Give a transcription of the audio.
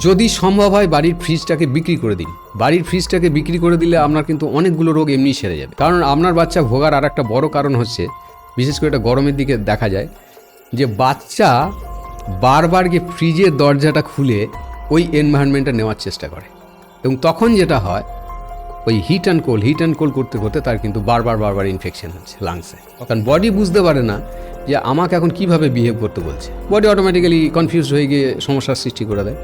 যদি সম্ভব হয় বাড়ির ফ্রিজটাকে বিক্রি করে দিন। বাড়ির ফ্রিজটাকে বিক্রি করে দিলে আপনার কিন্তু অনেকগুলো রোগ এমনি সেরে যাবে। কারণ আপনার বাচ্চা ভোগার আর একটা বড় কারণ হচ্ছে, বিশেষ করে এটা গরমের দিকে দেখা যায়, যে বাচ্চা বারবার গিয়ে ফ্রিজের দরজাটা খুলে ওই এনভায়রনমেন্টটা নেওয়ার চেষ্টা করে, এবং তখন যেটা হয় ওই হিট অ্যান্ড কোল্ড করতে করতে তার কিন্তু বারবার ইনফেকশন হচ্ছে লাংসে। কারণ বডি বুঝতে পারে না যে আমাকে এখন কিভাবে বিহেভ করতে বলছে। বডি অটোমেটিক্যালি কনফিউজ হয়ে গিয়ে সমস্যার সৃষ্টি করে দেয়।